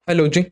Hello जी।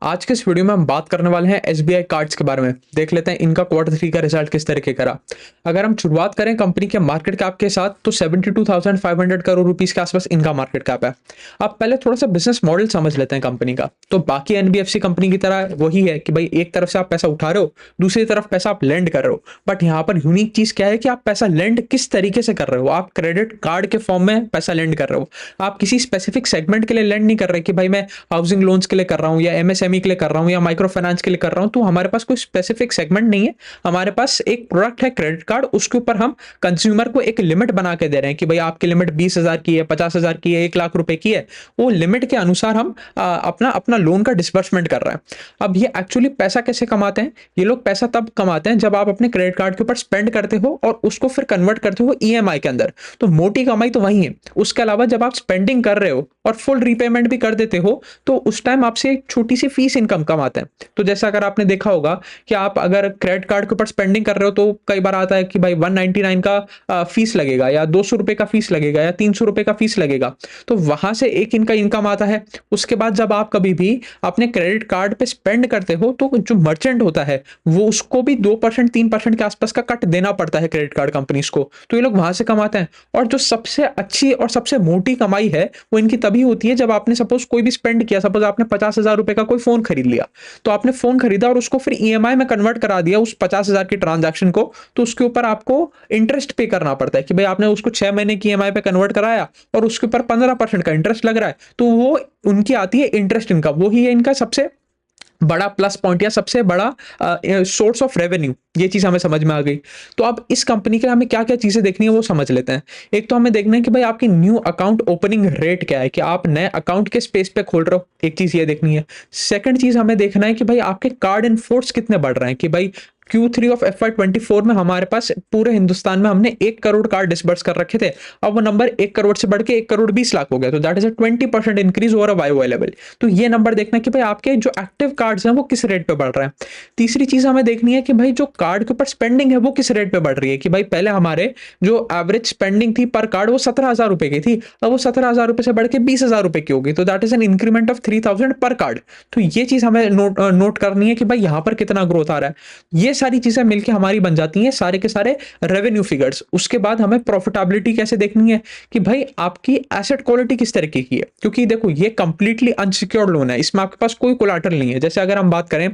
आज के इस वीडियो में हम बात करने वाले हैं एसबीआई कार्ड्स के बारे में। देख लेते हैं इनका क्वार्टर थ्री का रिजल्ट किस तरीके का रहा। अगर हम शुरुआत करें कंपनी के मार्केट कैप के साथ तो 72,500 करोड़ रुपीस के आसपास इनका मार्केट कैप है। अब पहले थोड़ा सा बिजनेस मॉडल समझ लेते हैं कंपनी का। तो बाकी एनबीएफसी कंपनी की तरह वही है कि भाई एक तरफ से आप पैसा उठा रहे हो, दूसरी तरफ पैसा आप लेंड कर रहे हो। बट यहाँ पर यूनिक चीज क्या है कि आप पैसा लेंड किस तरीके से कर रहे हो। आप क्रेडिट कार्ड के फॉर्म में पैसा लेंड कर रहे हो। आप किसी स्पेसिफिक सेगमेंट के लिए लेंड नहीं कर रहे कि भाई मैं हाउसिंग लोन्स के लिए कर रहा हूँ या एमएसएमई के लिए कर रहा हूँ या माइक्रो फाइनेंस के लिए कर रहा हूँ। तो हमारे पास कोई स्पेसिफिक सेगमेंट नहीं है। हमारे पास एक प्रोडक्ट है क्रेडिट कार्ड, उसके ऊपर हम कंज्यूमर को एक लिमिट बना के दे रहे हैं कि भाई आपकी लिमिट 20,000 की है, 50,000 की है, 1 लाख रुपए की है। वो लिमिट के अनुसार हम अपना अपना लोन का डिसबर्समेंट कर रहे हैं। अब ये एक्चुअली पैसा कैसे कमाते हैं? ये लोग पैसा तब कमाते हैं जब आप अपने क्रेडिट कार्ड के ऊपर स्पेंड करते हो और उसको फिर कन्वर्ट करते हो ईएमआई के अंदर। तो मोटी कमाई तो वही है। उसके अलावा जब आप स्पेंडिंग कर रहे हो और फुल रीपेमेंट भी कर देते हो तो उस टाइम आपसे एक छोटी सी फीस इनकम कमाते हैं। तो जैसा अगर आपने देखा होगा कि आप अगर क्रेडिट कार्ड के ऊपर स्पेंडिंग कर रहे हो तो कई बार आता है कि भाई 199 का फीस लगेगा या 200 रुपए का फीस लगेगा या 300 रुपए का फीस लगेगा। तो वहां से एक इनका इनकम आता है। उसके बाद जब आप कभी भी अपने क्रेडिट कार्ड पे स्पेंड करते हो तो जो मर्चेंट होता है वो उसको भी 2% 3% के आसपास का कट देना पड़ता है क्रेडिट कार्ड कंपनीज को। तो ये लोग वहां से कमाते हैं। और जो सबसे अच्छी और सबसे मोटी कमाई है वो इनकी तभी होती है जब आपने सपोज कोई भी स्पेंड किया। सपोज आपने 50,000 रुपए का कोई फोन खरीद लिया, तो आपने फोन खरीदा और उसको फिर ईएमआई में कन्वर्ट करा दिया उस 50,000 की ट्रांजैक्शन को। तो उसके ऊपर आपको इंटरेस्ट पे करना पड़ता है कि भाई आपने उसको 6 महीने की ईएमआई पे कन्वर्ट कराया और उसके ऊपर 15% का इंटरेस्ट लग रहा है। तो वो उनकी आती है इंटरेस्ट इनकम। वो ही है इनका सबसे बड़ा प्लस पॉइंट या सबसे बड़ा सोर्स ऑफ रेवेन्यू। ये चीज हमें समझ में आ गई। तो अब इस कंपनी के हमें क्या क्या चीजें देखनी है वो समझ लेते हैं। एक तो हमें देखना है कि भाई आपकी न्यू अकाउंट ओपनिंग रेट क्या है, कि आप नए अकाउंट के स्पेस पे खोल रहे हो। एक चीज ये देखनी है। सेकंड चीज हमें देखना है कि भाई आपके कार्ड इन फोर्स कितने बढ़ रहे हैं, कि भाई Q3 ऑफ FY24 में हमारे पास पूरे हिंदुस्तान में हमने 1 करोड़ कार्ड डिसबर्स कर रखे थे। अब वो नंबर 1 करोड़ से बढ़ के 1 करोड़ 20 लाख हो गया। तो that is a 20% increase over a y level. तो ये नंबर देखना कि भाई आपके जो एक्टिव कार्ड्स हैं वो किस रेट पे बढ़ रहे हैं। तीसरी चीज हमें देखनी है कि भाई जो कार्ड के ऊपर स्पेंडिंग है वो किस रेट पे बढ़ रही है। कि भाई पहले हमारे जो एवरेज स्पेंडिंग थी पर कार्ड वो 17,000 रुपए की थी, अब वो 17,000 रुपए से बढ़ के 20,000 रुपए की होगी। तो that is an increment of 3,000 पर कार्ड। तो ये चीज हमें नोट करनी है कि भाई यहाँ पर कितना ग्रोथ आ रहा है। ये सारी चीजें मिलकर हमारी बन जाती हैं सारे के सारे रेवेन्यू फिगर्स। उसके बाद हमें प्रॉफिटेबिलिटी कैसे देखनी है कि भाई आपकी एसेट क्वालिटी किस तरीके की है। क्योंकि देखो ये कंप्लीटली अनसिक्योर्ड लोन है, इसमें आपके पास कोई कोलैटरल नहीं है। जैसे अगर हम बात करें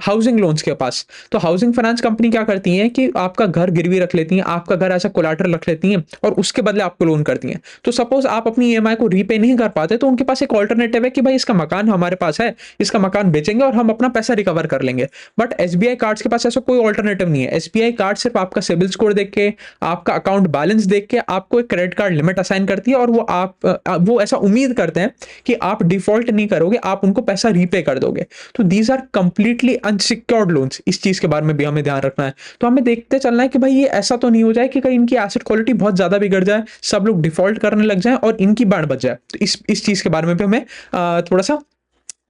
हाउसिंग लोन्स के पास, तो हाउसिंग फाइनेंस कंपनी क्या करती है कि आपका घर गिरवी रख लेती है, आपका घर ऐसा कोलैटरल रख लेती है और उसके बदले आपको लोन करती है। तो सपोज आप अपनी ईएमआई को रीपे नहीं कर पाते तो उनके पास एक ऑल्टरनेटिव है कि भाई इसका मकान हमारे पास है, इसका मकान बेचेंगे और हम अपना पैसा रिकवर कर लेंगे। बट एसबीआई कार्ड्स के पास ऐसा कोई ऑल्टरनेटिव नहीं है। एसबीआई कार्ड सिर्फ आपका सिबिल स्कोर देख के, आपका अकाउंट बैलेंस देख के आपको एक क्रेडिट कार्ड लिमिट असाइन करती है और वो ऐसा उम्मीद करते हैं कि आप डिफॉल्ट नहीं करोगे, आप उनको पैसा रीपे कर दोगे। तो these are completely unsecured loans. इस चीज के बारे में भी हमें ध्यान रखना है। तो हमें देखते चलना है कि भाई ये ऐसा तो नहीं हो जाए कि कहीं इनकी एसेट क्वालिटी बहुत ज्यादा बिगड़ जाए, सब लोग डिफॉल्ट करने लग जाए और इनकी बाढ़ बच जाए। तो इस चीज के बारे में भी हमें थोड़ा सा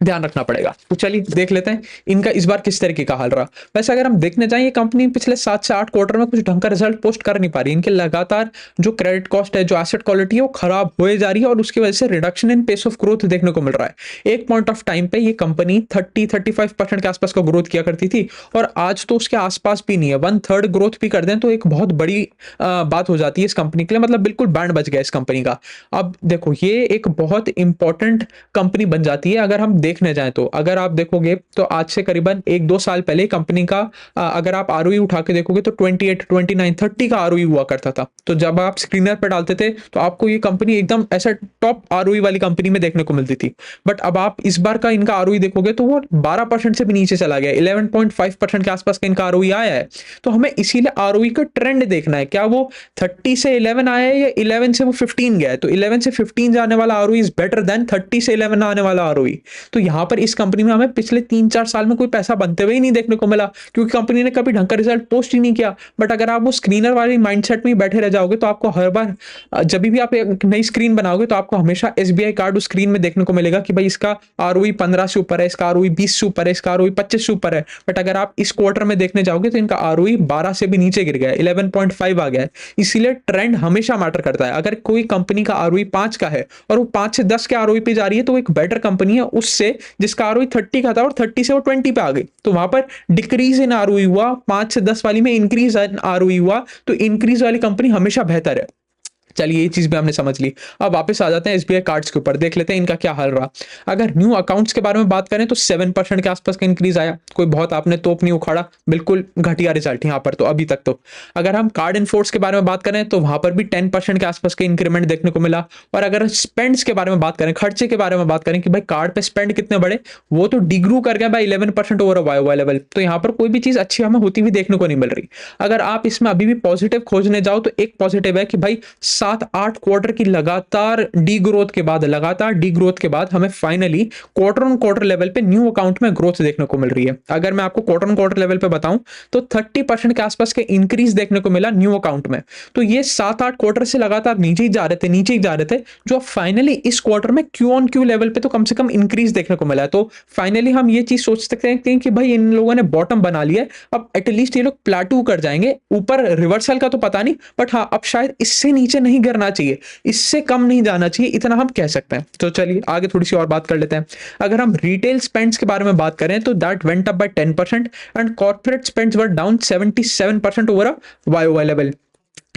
ध्यान रखना पड़ेगा। तो चलिए देख लेते हैं इनका इस बार किस तरीके का हाल रहा। वैसे अगर हम देखने जाएं, ये कंपनी पिछले 7 से 8 क्वार्टर में कुछ ढंग का रिजल्ट पोस्ट कर नहीं पा रही। इनके लगातार जो क्रेडिट कॉस्ट है, जो एसेट क्वालिटी है वो खराब होए जा रही है और उसकी वजह से reduction in pace of growth देखने को मिल रहा है। एक पॉइंट ऑफ टाइम पे ये कंपनी 30-35% के आसपास का ग्रोथ किया करती थी और आज तो उसके आसपास भी नहीं है। 1/3 ग्रोथ भी कर दें तो एक बहुत बड़ी बात हो जाती है इस कंपनी के लिए। मतलब बिल्कुल बैंड बच गया इस कंपनी का। अब देखो ये एक बहुत इंपॉर्टेंट कंपनी बन जाती है अगर हम देखने जाएं तो। अगर आप देखोगे तो आज से करीबन 1-2 साल पहले कंपनी का अगर आप आरओई उठा के देखोगे तो 28, 29, 30 का आरओई हुआ करता था। तो जब आप स्क्रीनर पर डालते थे तो आपको ये कंपनी एकदम ऐसा टॉप आरओई वाली कंपनी में देखने को मिलती थी। बट अब आप इस बार का इनका आरओई देखोगे तो वो 12% से भी नीचे चला गया। 11.5% के आसपास का इनका आरओई आया है। तो हमें इसीलिए आरओई का ट्रेंड देखना है, क्या वो 30 से 11 आया है या 11 से वो 15 गया है। तो 11 से 15 जाने वाला आरओई इज बेटर देन 30 से 11 आने वाला आरओई। तो यहाँ पर इस कंपनी में हमें पिछले 3-4 साल में कोई पैसा बनते हुए ही नहीं देखने को मिला, क्योंकि कंपनी ने कभी ढंग का रिजल्ट पोस्ट ही नहीं किया। बट अगर आप वो स्क्रीनर वाली माइंडसेट में बैठे रह जाओगे तो आपको हर बार जब भी आप एक नई स्क्रीन बनाओगे तो आपको हमेशा एसबीआई कार्ड उस स्क्रीन में देखने को मिलेगा कि भाई इसका आरओई 15 से ऊपर है, इसका आरओई 20 से ऊपर है, इसका आरओई 25 से ऊपर है। बट अगर आप इस क्वार्टर में देखने जाओगे तो इनका आरओई 12 से भी नीचे गिर गया है, 11.5 आ गया है। इसीलिए ट्रेंड हमेशा मैटर करता है। अगर कोई कंपनी का आरओई 5 का है और वो 5 से 10 के आरओई पे जा रही है तो एक बेटर कंपनी है उससे थे जिसका आरओई 30 का था और 30 से वो 20 पे आ गई, तो वहां पर डिक्रीज इन आरओई हुआ, 5 से 10 वाली में इंक्रीज इन आरओई हुआ, तो इंक्रीज वाली कंपनी हमेशा बेहतर है। चलिए ये चीज भी हमने समझ ली। अब वापस आ जाते हैं एसबीआई कार्ड्स के ऊपर, देख लेते हैं इनका क्या हाल रहा। अगर न्यू अकाउंट्स के बारे में बात करें तो 7% के आसपास का इंक्रीज आया, कोई बहुत आपने तोप नहीं उखाड़ा, बिल्कुल घटिया रिजल्ट यहाँ पर तो अभी तक तो। अगर हम कार्ड इन फोर्स के बारे में बात करें तो वहां पर भी 10% के आसपास का इंक्रीमेंट देखने को मिला। और अगर स्पेंड्स के बारे में बात करें, खर्चे के बारे में बात करें कि भाई कार्ड पे स्पेंड कितने बढ़े, वो तो डिग्रू कर गया भाई 11% ओवर वाई लेवल। तो यहाँ पर कोई भी चीज अच्छी हमें होती हुई देखने को नहीं मिल रही। अगर आप इसमें अभी भी पॉजिटिव खोजने जाओ तो एक पॉजिटिव है कि भाई 7-8 क्वार्टर की लगातार डी ग्रोथ के बाद हमें finally quarter on quarter level पे न्यू अकाउंट में ग्रोथ देखने को मिल रही है। अगर मैं आपको क्वार्टर ऑन क्वार्टर लेवल पे बताऊं तो 30% के आसपास के इंक्रीज देखने को मिला न्यू अकाउंट में। तो ये 7-8 क्वार्टर से लगातार नीचे ही जा रहे थे, जो फाइनली इस क्वार्टर में क्यू ऑन क्यू लेवल पे तो कम से कम इंक्रीज देखने को मिला है। तो फाइनली हम ये चीज सोच सकते हैं कि भाई इन लोगों ने बॉटम बना लिया है, अब एटलीस्ट ये लोग प्लाटू कर जाएंगे। ऊपर रिवर्सल का तो पता नहीं, बट हाँ अब शायद इससे नीचे नहीं गिरना चाहिए, इससे कम नहीं जाना चाहिए, इतना हम कह सकते हैं। तो चलिए आगे थोड़ी सी और बात कर लेते हैं। अगर हम रिटेल स्पेंड्स के बारे में बात करें तो that went up by 10% and corporate spends were down 77% over a y level.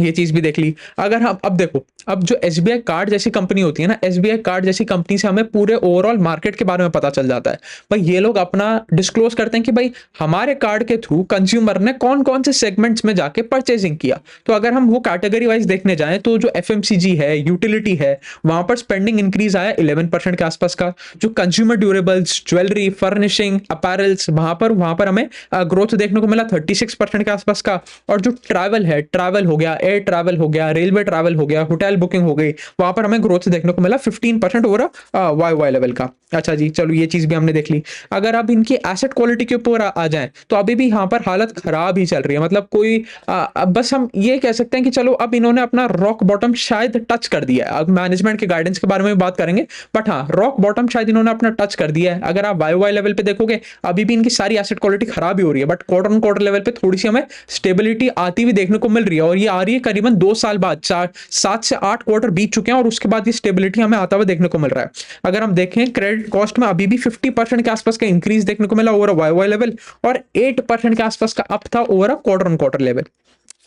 ये चीज भी देख ली। अगर हम अब देखो, अब जो एसबीआई कार्ड जैसी कंपनी होती है ना, एसबीआई कार्ड जैसी कंपनी से हमें पूरे ओवरऑल मार्केट के बारे में पता चल जाता है। भाई ये लोग अपना डिस्क्लोज करते हैं कि भाई हमारे कार्ड के थ्रू कंज्यूमर ने कौन कौन से सेगमेंट्स में जाके परचेजिंग किया। तो अगर हम वो कैटेगरी वाइज देखने जाएं तो जो एफएमसीजी है, यूटिलिटी है, वहां पर स्पेंडिंग इंक्रीज आया 11% के आसपास का। जो consumer durables, jewellery, furnishing, apparels, वहां पर हमें ग्रोथ देखने को मिला 36% के आसपास का। और जो ट्रैवल है, ट्रैवल हो गया, एयर ट्रैवल हो गया, रेलवे ट्रैवल हो गया, होटल बुकिंग हो गई, वहां पर हमें ग्रोथ देखने को मिला 15% ओवर वाई लेवल का। अच्छा जी, चलो ये चीज भी हमने देख ली। अगर अब इनकी एसेट क्वालिटी के ऊपर आ जाएं तो अभी भी यहाँ पर हालत खराब ही चल रही है। मतलब कोई बस हम ये कह सकते हैं कि चलो अब इन्होंने अपना रॉक बॉटम शायद टच कर दिया है। अब मैनेजमेंट के गाइडेंस के बारे में बात करेंगे, बट हाँ रॉक बॉटम शायद इन्होंने अपना टच कर दिया है। अगर आप वाई लेवल पे देखोगे अभी भी इनकी सारी एसेट क्वालिटी खराब ही हो रही है, but quarter on quarter level पे थोड़ी सी हमें स्टेबिलिटी आती हुई देखने को मिल रही है। और ये आ रही है करीबन 2 साल बाद, 7 से 8 क्वार्टर बीत चुके हैं और उसके बाद ये स्टेबिलिटी हमें आता हुआ देखने को मिल रहा है। अगर हम देखें क्रेडिट कॉस्ट में अभी भी 50% के आसपास का इंक्रीज देखने को मिला ओवर वाई लेवल, और 8% के आसपास का अप था over quarter on quarter level.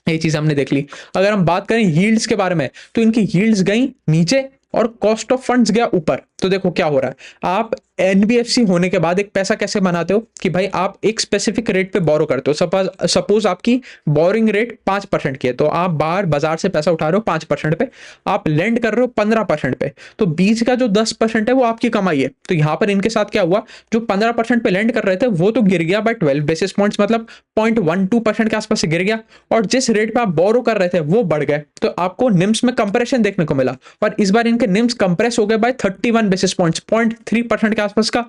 ये चीज हमने देख ली। अगर हम बात करें यील्ड्स के बारे में तो इनकी यील्ड्स गई नीचे और कॉस्ट ऑफ फंड्स गया ऊपर। तो देखो क्या हो रहा है, आप एनबीएफसी होने के बाद एक पैसा कैसे बनाते हो कि भाई आप एक स्पेसिफिक रेट पे बोरो करते हो। सपोज आपकी बोरिंग रेट 5% की है, तो आप बाहर बाजार से पैसा उठा रहे हो 5% पे, आप लेंड कर रहे हो 15% पे, तो बीच का जो 10% है वो आपकी कमाई है। तो यहां पर इनके साथ क्या हुआ, जो 15% पे लेंड कर रहे थे वो तो गिर गया बाय 12 बेसिस पॉइंट्स, मतलब 0.12% के आसपास से गिर गया, और जिस रेट पे आप बोरो कर रहे थे वो बढ़ गए, तो आपको निम्स में कंप्रेशन देखने को मिला। और इस बार इनके निम्स कंप्रेस हो गए बाय 31 बेसिस पॉइंट्स, 0.3% के आसपास का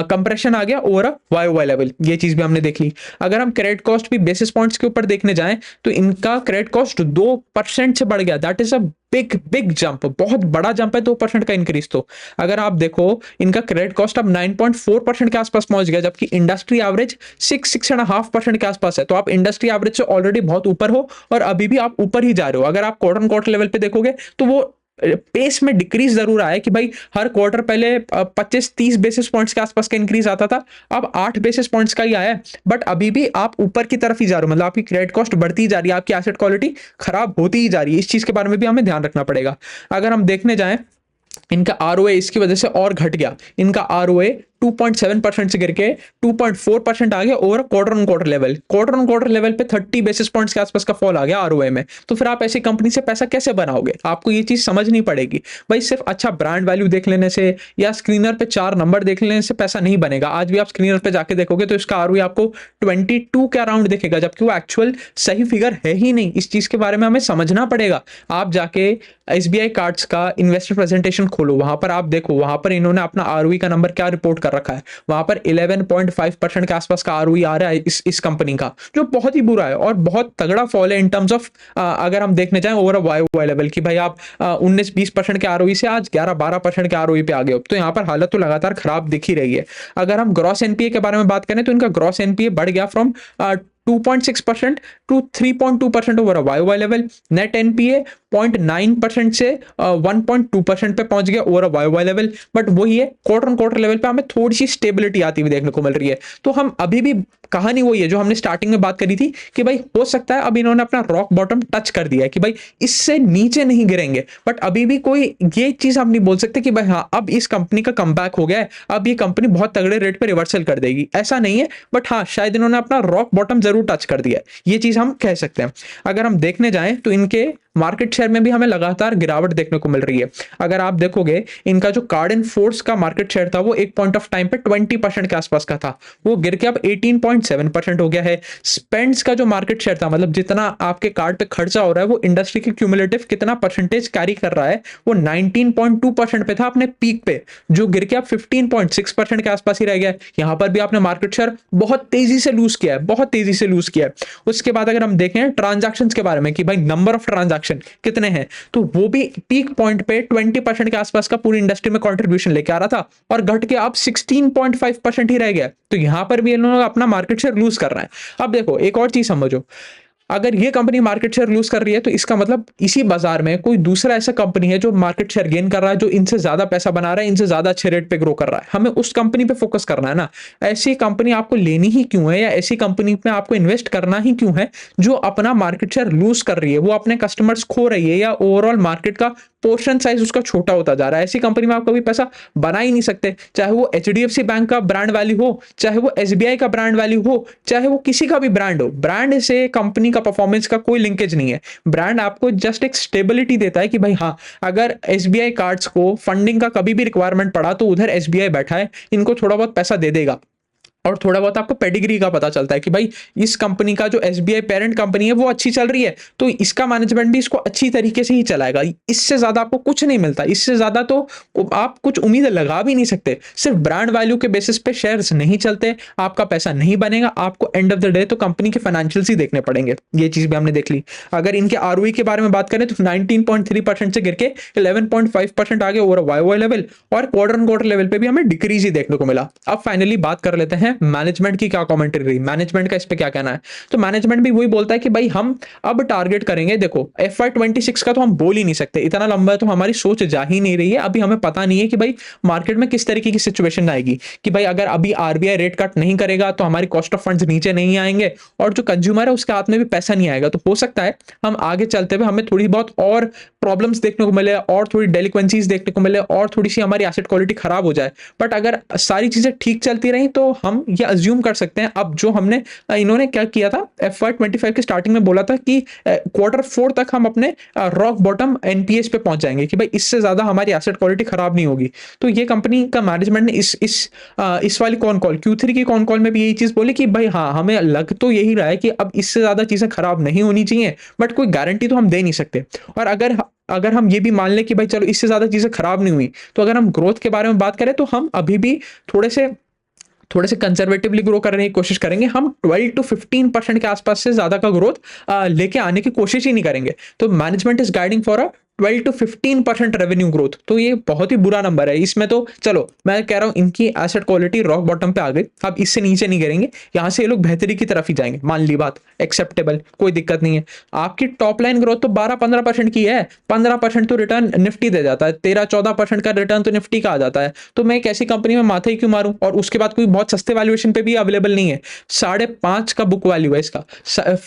कंप्रेशन आ गया ओवर वाई लेवल। ये चीज भी हमने देख ली। अगर हम क्रेडिट कॉस्ट भी बेसिस पॉइंट्स के ऊपर देखने जाएं तो इनका क्रेडिट कॉस्ट 2% से बढ़ गया। That is a big jump, बहुत बड़ा जंप है 2% का इंक्रीज। तो अगर आप देखो इनका क्रेडिट कॉस्ट अब 9.4% के आसपास पहुंच गया, जबकि इंडस्ट्री एवरेज 6.5% के आसपास है। तो आप इंडस्ट्री एवरेज से ऑलरेडी बहुत ऊपर हो और अभी भी आप ऊपर ही जा रहे हो। अगर आप क्वार्टर ऑन क्वार्टर लेवल पे देखोगे तो वो पेस में डिक्रीज जरूर आया कि भाई हर क्वार्टर पहले 25-30 बेसिस पॉइंट्स के आसपास का इंक्रीज आता था, अब 8 बेसिस पॉइंट्स का ही आया है, बट अभी भी आप ऊपर की तरफ ही जा रहे हो। मतलब आपकी क्रेडिट कॉस्ट बढ़ती जा रही है, आपकी एसेट क्वालिटी खराब होती ही जा रही है। इस चीज के बारे में भी हमें ध्यान रखना पड़ेगा। अगर हम देखने जाएं इनका आरओए इसकी वजह से और घट गया। इनका आरओए 2.7% से गिर के 2.4% आ गया over quarter on quarter level. Quarter on quarter level पे 30 बेसिस पॉइंट्स के आसपास का फॉल आ गया आरओए में। तो फिर आप ऐसी कंपनी से पैसा कैसे बनाओगे, आपको ये चीज समझनी पड़ेगी। भाई सिर्फ अच्छा ब्रांड वैल्यू देख लेने से या स्क्रीनर पे 4 नंबर देख लेने से पैसा नहीं बनेगा। आज भी आप स्क्रीनर पे जाके देखोगे तो इसका आरओए आपको 22 के अराउंड दिखेगा, जबकि वो एक्चुअल सही फिगर है ही नहीं। इस चीज के बारे में हमें समझना पड़ेगा। आप जाके एसबीआई कार्ड्स का इन्वेस्टर प्रेजेंटेशन खोलो, वहां पर आप देखो, वहां पर इन्होंने अपना आरओई का नंबर क्या रिपोर्ट कर रखा है। वहां पर 11.5% के आसपास का आरओई आ रहा है इस कंपनी का, जो बहुत ही बुरा है और बहुत तगड़ा फॉल है इन टर्म्स ऑफ अगर हम देखने जाएं ओवर वाई लेवल की। भाई आप 19-20% के आरओई से आज 11-12% के आरओई पे आ गए हो, तो यहाँ पर हालत तो लगातार खराब दिख ही रही है। अगर हम ग्रॉस एनपीए के बारे में बात करें तो इनका ग्रॉस एनपीए बढ़ गया from 2.6% to 3.2% over a YOY level. Net NPA 0.9% से 1.2% पे पहुंच गया over a YOY level. But वही है, क्वार्टर ऑन क्वार्टर लेवल पे हमें थोड़ी सी स्टेबिलिटी आती हुई देखने को मिल रही है। तो हम अभी भी, कहानी वही है जो हमने स्टार्टिंग में बात करी थी कि भाई हो सकता है अब इन्होंने अपना रॉक बॉटम टच कर दिया है कि भाई इससे नीचे नहीं गिरेंगे। बट अभी भी कोई ये चीज हम नहीं बोल सकते कि भाई हाँ अब इस कंपनी का कमबैक हो गया है, अब ये कंपनी बहुत तगड़े रेट पे रिवर्सल कर देगी, ऐसा नहीं है। बट हाँ, शायद इन्होंने अपना रॉक बॉटम जरूर टच कर दिया है, ये चीज हम कह सकते हैं। अगर हम देखने जाएं तो इनके मार्केट शेयर में भी हमें लगातार गिरावट देखने को मिल रही है। अगर आप देखोगे, इनका जो कार्ड इन फोर्स का मार्केट शेयर था वो एक पॉइंट ऑफ टाइम पे 20% के आसपास का था, वो गिर के अब 18.7% हो गया है। स्पेंड्स का जो मार्केट शेयर था, मतलब जितना आपके कार्ड पे खर्चा हो रहा है, वो इंडस्ट्री के क्यूमुलेटिव कितना परसेंटेज कैरी कर रहा है, वो 19.2% पे था अपने पीक पे, जो गिर के अब 15.6% के आसपास ही रह गया है। यहां पर भी आपने मार्केट शेयर बहुत तेजी से लूज किया है, बहुत तेजी से लूज किया है। उसके बाद अगर हम देखें ट्रांजैक्शन के बारे में कि भाई नंबर ऑफ ट्रांजैक्शन कितने हैं, तो वो भी पीक पॉइंट पे 20% के आसपास का पूरी इंडस्ट्री में कंट्रीब्यूशन लेके आ रहा था, और घट के अब 16.5% ही रह गया। तो यहां पर भी इन्होंने अपना मार्केट शेयर लूज कर रहा है। अब देखो एक और चीज समझो, अगर ये कंपनी मार्केट शेयर लूज कर रही है तो इसका मतलब इसी बाजार में कोई दूसरा ऐसा कंपनी है जो मार्केट शेयर गेन कर रहा है, जो इनसे ज्यादा पैसा बना रहा है, इनसे ज्यादा अच्छे रेट पे ग्रो कर रहा है। हमें उस कंपनी पे फोकस करना है ना। ऐसी कंपनी आपको लेनी ही क्यों है, या ऐसी कंपनी में आपको इन्वेस्ट करना ही क्यों है जो अपना मार्केट शेयर लूज कर रही है, वो अपने कस्टमर्स खो रही है, या ओवरऑल मार्केट का पोर्शन साइज उसका छोटा होता जा रहा है। ऐसी कंपनी में आप कभी पैसा बना ही नहीं सकते, चाहे वो एचडीएफसी बैंक का ब्रांड वैल्यू हो, चाहे वो एसबीआई का ब्रांड वैल्यू हो, चाहे वो किसी का भी ब्रांड हो। ब्रांड से कंपनी का परफॉर्मेंस का कोई लिंकेज नहीं है। ब्रांड आपको जस्ट एक स्टेबिलिटी देता है कि भाई हाँ, अगर एसबीआई कार्ड्स को फंडिंग का कभी भी रिक्वायरमेंट पड़ा तो उधर एसबीआई बैठा है, इनको थोड़ा बहुत पैसा दे देगा। और थोड़ा बहुत आपको पेडिग्री का पता चलता है कि भाई इस कंपनी का जो एसबीआई पेरेंट कंपनी है वो अच्छी चल रही है, तो इसका मैनेजमेंट भी इसको अच्छी तरीके से ही चलाएगा। इससे ज्यादा आपको कुछ नहीं मिलता, इससे ज्यादा तो आप कुछ उम्मीद लगा भी नहीं सकते। सिर्फ ब्रांड वैल्यू के बेसिस पे शेयर्स नहीं चलते, आपका पैसा नहीं बनेगा। आपको एंड ऑफ द डे तो कंपनी के फाइनेंशियल्स ही देखने पड़ेंगे। ये चीज भी हमने देख ली। अगर इनके आरओई के बारे में बात करें तो 19.3% से गिर के 11.5% आगे ओवर वाईओवाई लेवल, और क्वार्टर ऑन क्वार्टर लेवल पे भी हमें डिक्रीज ही देखने को मिला। अब फाइनली बात कर लेते हैं मैनेजमेंट की क्या कमेंट्री रही, मैनेजमेंट का इस पे क्या कहना है। तो मैनेजमेंट भी वही बोलता है कि भाई हम अब टारगेट करेंगे, देखो FY26 का तो हम बोल ही नहीं सकते, इतना लंबा तो हमारी सोच जा ही नहीं रही है। अभी हमें पता नहीं है कि भाई मार्केट में किस तरीके की सिचुएशन आएगी, कि भाई अगर अभी आरबीआई रेट कट नहीं करेगा तो हमारी कॉस्ट ऑफ फंड्स नीचे नहीं आएंगे, और जो कंज्यूमर है उसके हाथ में भी पैसा नहीं आएगा। तो हो सकता है हम आगे चलते हुए हमें थोड़ी बहुत और प्रॉब्लम्स देखने को मिले, और थोड़ी डेलिक्वेंसीज देखने को मिले, और थोड़ी सी हमारी एसेट क्वालिटी खराब हो जाए। बट अगर सारी चीजें ठीक चलती रही तो हम ये अज्यूम कर सकते हैं, अब जो हमने इन्होंने क्या किया था FY25 के स्टार्टिंग में बोला था कि Q4 तक हम अपने रॉक बॉटम एनपीएस पे पहुंच जाएंगे, कि भाई इससे ज्यादा हमारी एसेट क्वालिटी खराब नहीं होगी। तो ये कंपनी का मैनेजमेंट ने इस वाली कॉन कॉल Q3 की कॉन कॉल में भी यही चीज बोली कि भाई हाँ, हमें लग तो यही रहा है कि अब इससे ज्यादा चीजें खराब नहीं होनी चाहिए, बट कोई गारंटी तो हम दे नहीं सकते। और अगर अगर हम ये भी मान लें कि भाई चलो इससे ज्यादा चीजें खराब नहीं हुई, तो अगर हम ग्रोथ के बारे में बात करें तो हम अभी भी थोड़े से कंजर्वेटिवली ग्रो करने की कोशिश करेंगे। हम 12 to 15% के आसपास से ज्यादा का ग्रोथ लेके आने की कोशिश ही नहीं करेंगे। तो management is guiding for a 12 to 15% revenue growth. तो ये बहुत ही बुरा नंबर है। इसमें तो चलो मैं कह रहा हूं इनकी एसेट क्वालिटी रॉक बॉटम पे आ गई, अब इससे नीचे नहीं गिरेंगे, यहां से ये लोग बेहतरी की तरफ ही जाएंगे, मान ली बात, एक्सेप्टेबल, कोई दिक्कत नहीं है। आपकी टॉप लाइन ग्रोथ तो 12-15% की है, 15% तो रिटर्न निफ्टी दे जाता है, 13-14% का रिटर्न तो निफ्टी का आ जाता है। तो मैं एक ऐसी कंपनी में माथा ही क्यों मारूं, और उसके बाद कोई बहुत सस्ते वैल्यूएशन पे भी अवेलेबल नहीं है। 5.5 का बुक वैल्यू है इसका,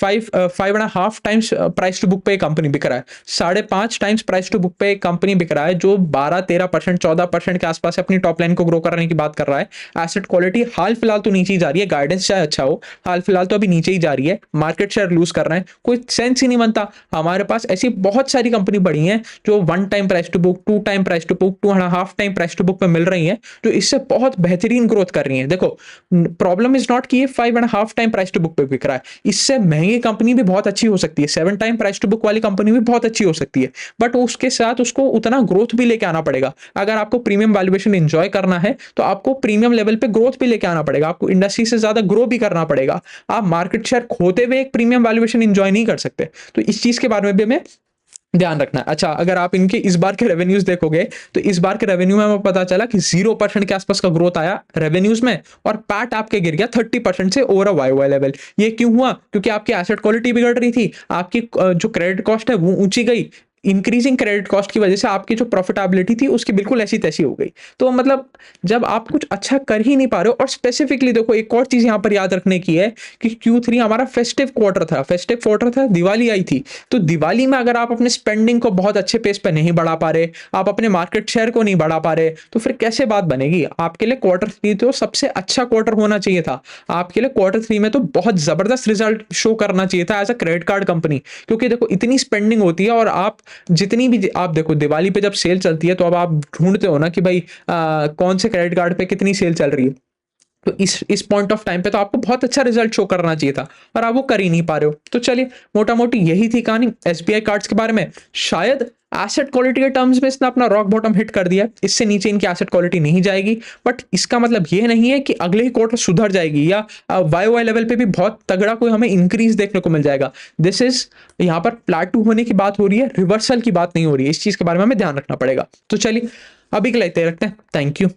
5.5 टाइम्स प्राइस टू बुक पे कंपनी बिक रहा है, 5.5 टाइम्स प्राइस टू बुक पे एक कंपनी बिक रहा है जो 12-13% 14% के आसपास अपनी टॉप लाइन को ग्रो करने की बात कर रहा है। एसेट क्वालिटी हाल फिलहाल तो नीचे ही जा रही है, गाइडेंस चाहे अच्छा हो, हाल फिलहाल तो अभी नीचे ही जा रही है, मार्केट शेयर लूज कर रहे हैं, कोई सेंस ही नहीं बनता। हमारे पास ऐसी बहुत सारी कंपनी बड़ी हैं जो 1 time price to book, 2 time price to book, 2.5 time price to book पे मिल रही हैं, जो इससे बहुत बेहतरीन ग्रोथ कर रही हैं। देखो प्रॉब्लम इज नॉट कि ये 5.5 टाइम प्राइस टू बुक पे बिक रहा है, इससे महंगी कंपनी भी बहुत अच्छी हो सकती है, 7 टाइम प्राइस टू बुक वाली कंपनी भी बहुत अच्छी हो सकती है, बट उसके साथ उसको उतना ग्रोथ भी लेके आना पड़ेगा। अगर आपको प्रीमियम वैल्यूएशन एंजॉय करना है तो आपको प्रीमियम लेवल पे ग्रोथ भी लेके आना पड़ेगा, आपको इंडस्ट्री से ज्यादा ग्रो भी करना पड़ेगा। आप मार्केट शेयर खोते हुए एक प्रीमियम वैल्यूएशन एंजॉय नहीं कर सकते। तो इस चीज के बारे में भी हमें ध्यान रखना है। अच्छा, अगर आप इनके इस बार के रेवेन्यूज देखोगे तो इस बार के रेवेन्यू में हमें पता चला कि 0% के आसपास का ग्रोथ आया रेवेन्यूज में, और पैट आपके गिर गया 30% से ओवर अ वाई लेवल। ये क्यों हुआ? क्योंकि आपकी एसेट क्वालिटी बिगड़ रही थी, आपकी जो क्रेडिट कॉस्ट है वो ऊंची गई। इंक्रीजिंग क्रेडिट कॉस्ट की वजह से आपकी जो प्रॉफिटेबिलिटी थी उसकी बिल्कुल ऐसी तैसी हो गई। तो मतलब जब आप कुछ अच्छा कर ही नहीं पा रहे हो, और स्पेसिफिकली देखो एक और चीज यहाँ पर याद रखने की है कि Q3 हमारा फेस्टिव क्वार्टर था, फेस्टिव क्वार्टर था, दिवाली आई थी। तो दिवाली में अगर आप अपने स्पेंडिंग को बहुत अच्छे पेस पे नहीं बढ़ा पा रहे, आप अपने मार्केट शेयर को नहीं बढ़ा पा रहे, तो फिर कैसे बात बनेगी? आपके लिए Q3 तो सबसे अच्छा क्वार्टर होना चाहिए था। आपके लिए Q3 में तो बहुत जबरदस्त रिजल्ट शो करना चाहिए था as a credit card company, क्योंकि देखो इतनी स्पेंडिंग होती है, और आप जितनी भी आप देखो दिवाली पे जब सेल चलती है तो अब आप ढूंढते हो ना कि भाई कौन से क्रेडिट कार्ड पे कितनी सेल चल रही है। तो इस पॉइंट ऑफ टाइम पे तो आपको बहुत अच्छा रिजल्ट शो करना चाहिए था, और आप वो कर ही नहीं पा रहे हो। तो चलिए, मोटा मोटी यही थी कहानी एसबीआई कार्ड्स के बारे में। शायद एसेट क्वालिटी के टर्म्स में इसने अपना रॉक बॉटम हिट कर दिया, इससे नीचे इनकी एसेट क्वालिटी नहीं जाएगी। बट इसका मतलब ये नहीं है कि अगले ही क्वार्टर सुधर जाएगी, या वाई वाई लेवल पे भी बहुत तगड़ा कोई हमें इंक्रीज देखने को मिल जाएगा। दिस इज, यहाँ पर प्लाटू होने की बात हो रही है, रिवर्सल की बात नहीं हो रही है। इस चीज के बारे में हमें ध्यान रखना पड़ेगा। तो चलिए, अभी के लिए इतना ही रखते हैं। Thank you.